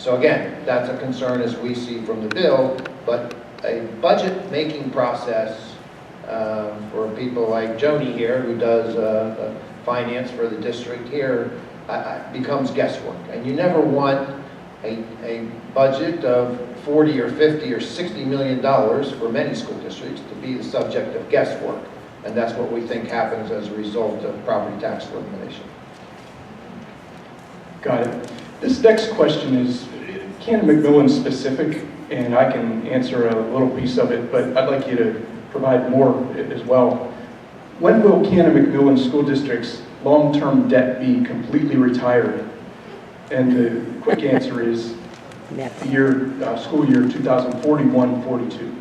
So again, that's a concern as we see from the bill, but a budget-making process for people like Joni here, who does finance for the district here, becomes guesswork. And you never want a budget of 40 or 50 or 60 million dollars for many school districts to be the subject of guesswork. And that's what we think happens as a result of property tax elimination. Got it. This next question is Canon-McMillan specific, and I can answer a little piece of it, but I'd like you to provide more as well. When will Canon-McMillan school district's long-term debt be completely retired? And the quick answer is the year, school year 2041-42.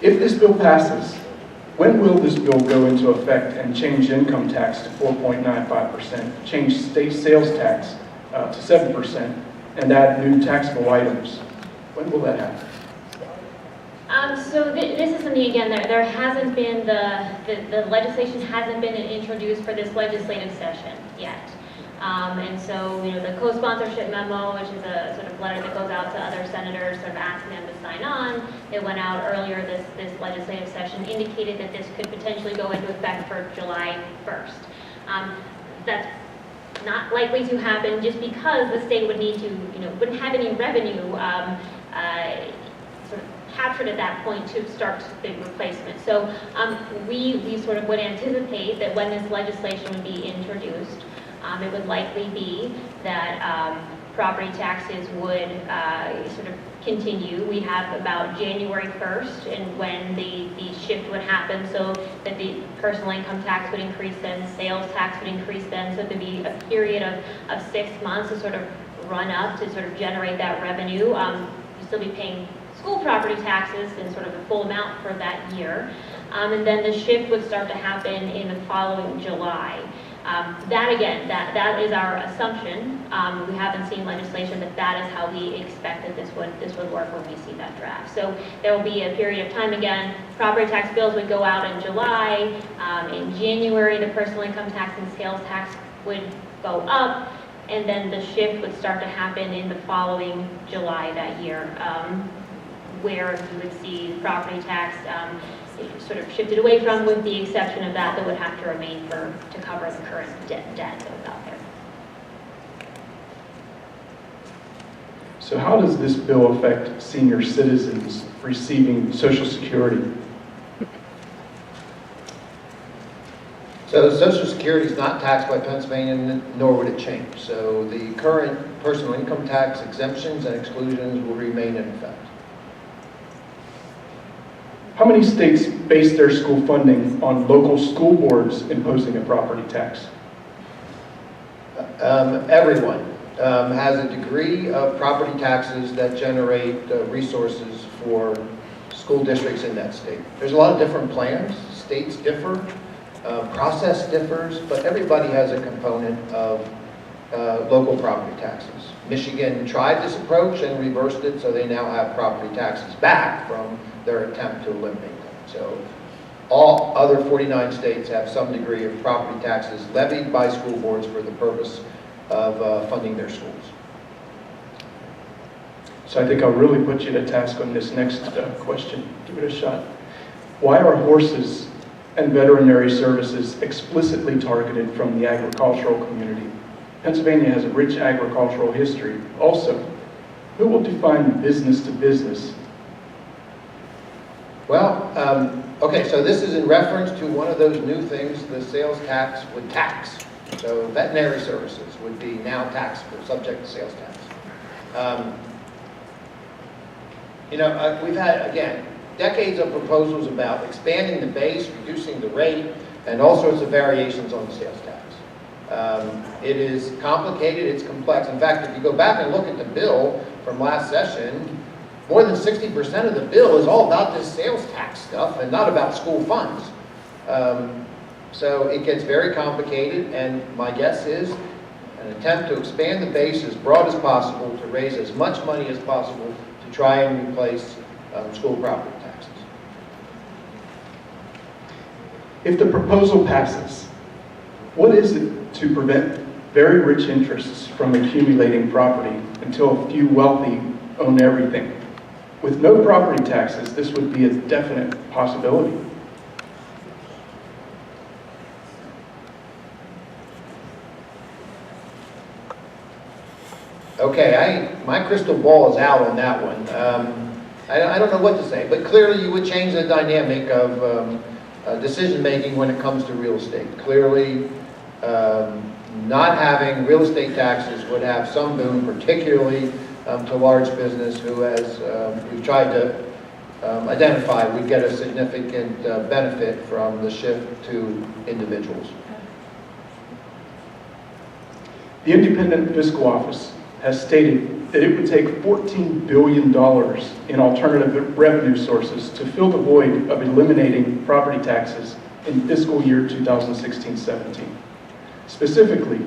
If this bill passes, when will this bill go into effect and change income tax to 4.95%, change state sales tax to 7%, and add new taxable items? When will that happen? So this is something, again, there hasn't been, the legislation hasn't been introduced for this legislative session yet. And so, you know, the co-sponsorship memo, which is a sort of letter that goes out to other senators, sort of asking them to sign on, it went out earlier this legislative session, indicated that this could potentially go into effect for July 1st. That's not likely to happen just because the state would need to, you know, wouldn't have any revenue sort of captured at that point to start the replacement. So we sort of would anticipate that when this legislation would be introduced, it would likely be that property taxes would sort of continue. We have about January 1st and when the shift would happen, so that the personal income tax would increase then, sales tax would increase then, so there'd be a period of 6 months to sort of run up to sort of generate that revenue. You'd still be paying school property taxes in sort of the full amount for that year. And then the shift would start to happen in the following July. That again, that is our assumption. We haven't seen legislation, but that is how we expect that this would work when we see that draft. So there will be a period of time again. Property tax bills would go out in July. In January, the personal income tax and sales tax would go up, and then the shift would start to happen in the following July that year, where you would see property tax sort of shifted away from, with the exception of that would have to remain to cover the current debt that was out there. So how does this bill affect senior citizens receiving Social Security? So Social Security is not taxed by Pennsylvania, nor would it change. So the current personal income tax exemptions and exclusions will remain in effect. How many states base their school funding on local school boards imposing a property tax? Everyone has a degree of property taxes that generate resources for school districts in that state. There's a lot of different plans. States differ, process differs, but everybody has a component of local property taxes. Michigan tried this approach and reversed it, so they now have property taxes back from their attempt to eliminate them. So all other 49 states have some degree of property taxes levied by school boards for the purpose of funding their schools. So I think I'll really put you to task on this next question. Give it a shot. Why are horses and veterinary services explicitly targeted from the agricultural community? Pennsylvania has a rich agricultural history. Also, who will define business to business? Well, okay, so this is in reference to one of those new things the sales tax would tax. So veterinary services would be now taxable, subject to sales tax. You know, we've had, again, decades of proposals about expanding the base, reducing the rate, and all sorts of variations on the sales tax. It is complicated, it's complex. In fact, if you go back and look at the bill from last session, more than 60% of the bill is all about this sales tax stuff and not about school funds. So it gets very complicated, and my guess is an attempt to expand the base as broad as possible to raise as much money as possible to try and replace school property taxes. If the proposal passes, what is it to prevent very rich interests from accumulating property until a few wealthy own everything? With no property taxes, this would be a definite possibility. Okay, my crystal ball is out on that one. I don't know what to say, but clearly you would change the dynamic of decision-making when it comes to real estate. Clearly, not having real estate taxes would have some boom, particularly to large business who, as we've tried to identify, would get a significant benefit from the shift to individuals. The Independent Fiscal Office has stated that it would take $14 billion in alternative revenue sources to fill the void of eliminating property taxes in fiscal year 2016-17. Specifically,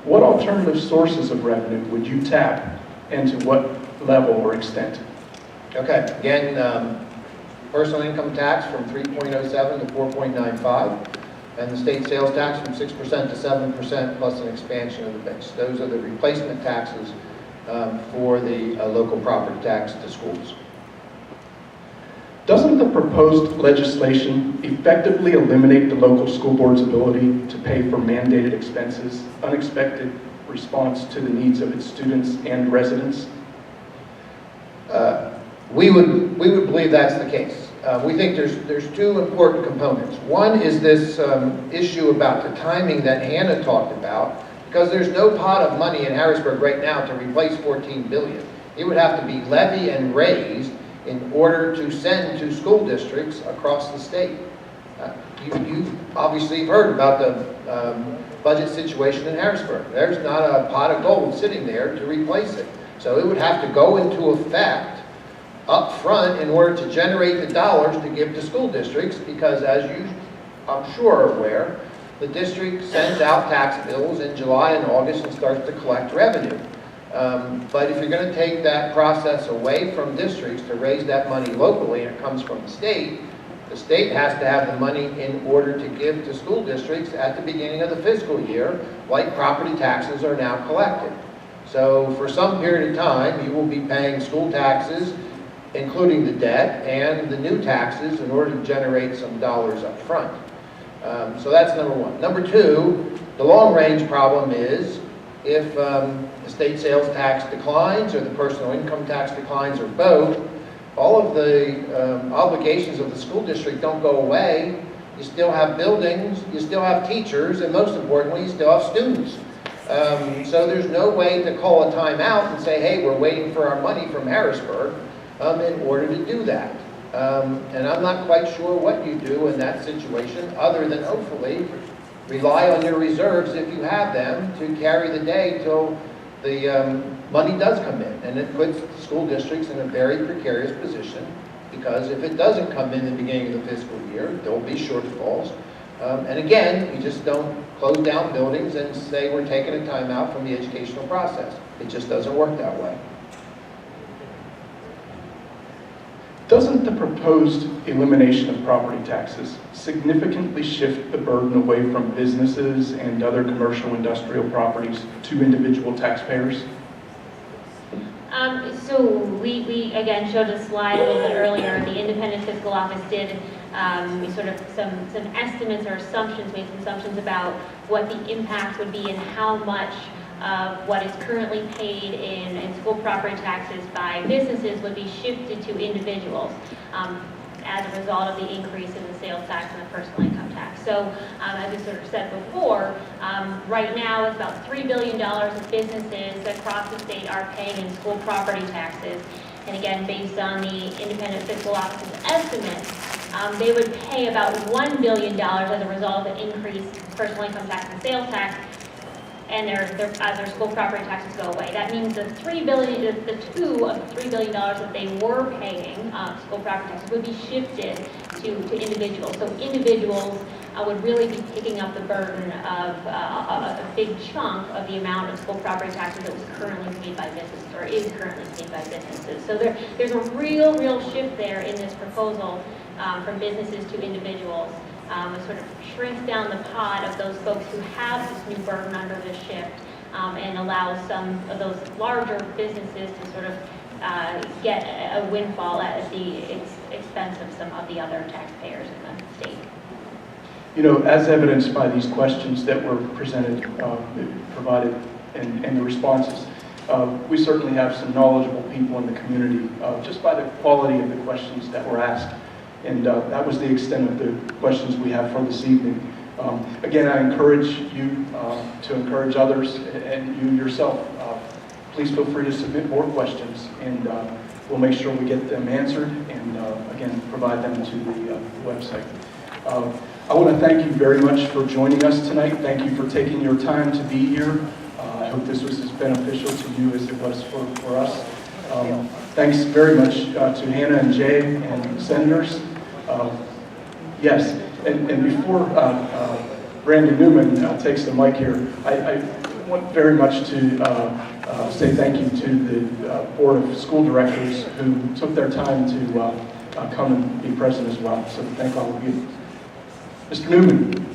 what alternative sources of revenue would you tap and to what level or extent? Okay, again, personal income tax from 3.07 to 4.95, and the state sales tax from 6% to 7% plus an expansion of the base. Those are the replacement taxes for the local property tax to schools. Doesn't the proposed legislation effectively eliminate the local school board's ability to pay for mandated expenses, unexpected response to the needs of its students and residents? We would believe that's the case. We think there's two important components. One is this issue about the timing that Hannah talked about, because there's no pot of money in Harrisburg right now to replace $14 billion. It would have to be levied and raised in order to send to school districts across the state. You obviously have heard about the budget situation in Harrisburg. There's not a pot of gold sitting there to replace it. So it would have to go into effect up front in order to generate the dollars to give to school districts, because as you, I'm sure, are aware, the district sends out tax bills in July and August and starts to collect revenue. But if you're going to take that process away from districts to raise that money locally, and it comes from the state has to have the money in order to give to school districts at the beginning of the fiscal year, like property taxes are now collected. So for some period of time, you will be paying school taxes, including the debt and the new taxes, in order to generate some dollars up front. So that's number one. Number two, the long-range problem is if the state sales tax declines or the personal income tax declines or both, all of the obligations of the school district don't go away. You still have buildings, you still have teachers, and most importantly, you still have students. So there's no way to call a timeout and say, hey, we're waiting for our money from Harrisburg in order to do that. And I'm not quite sure what you do in that situation, other than hopefully rely on your reserves, if you have them, to carry the day till the money does come in. And it puts school districts in a very precarious position, because if it doesn't come in the beginning of the fiscal year, there'll be shortfalls. And again, you just don't close down buildings and say we're taking a timeout from the educational process. It just doesn't work that way. Doesn't the proposed elimination of property taxes significantly shift the burden away from businesses and other commercial industrial properties to individual taxpayers? So we again showed a slide a little bit earlier. The Independent Fiscal Office did sort of some estimates or assumptions, made some assumptions about what the impact would be and how much of what is currently paid in school property taxes by businesses would be shifted to individuals as a result of the increase in the sales tax and the personal income tax. So as we sort of said before, right now it's about $3 billion of businesses across the state are paying in school property taxes. And again, based on the Independent Fiscal Office's estimates, they would pay about $1 billion as a result of the increased personal income tax and sales tax, and as their school property taxes go away. That means the $3 billion, the two of the $3 billion that they were paying school property taxes would be shifted to individuals. So individuals would really be picking up the burden of a big chunk of the amount of school property taxes that was currently paid by businesses, or is currently paid by businesses. So there's a real shift there in this proposal from businesses to individuals. sort of shrinks down the pot of those folks who have this new burden under this shift, and allows some of those larger businesses to sort of get a windfall at the expense of some of the other taxpayers in the state. You know, as evidenced by these questions that were presented, provided, and the responses, we certainly have some knowledgeable people in the community, just by the quality of the questions that were asked. And that was the extent of the questions we have for this evening. Again, I encourage you to encourage others, and you yourself. Please feel free to submit more questions, and we'll make sure we get them answered, and again, provide them to the website. I want to thank you very much for joining us tonight. Thank you for taking your time to be here. I hope this was as beneficial to you as it was for us. Thanks very much to Hannah and Jay and senators. Yes, and before Brandon Newman takes the mic here, I want very much to say thank you to the Board of School Directors who took their time to come and be present as well. So thank all of you. Mr. Newman.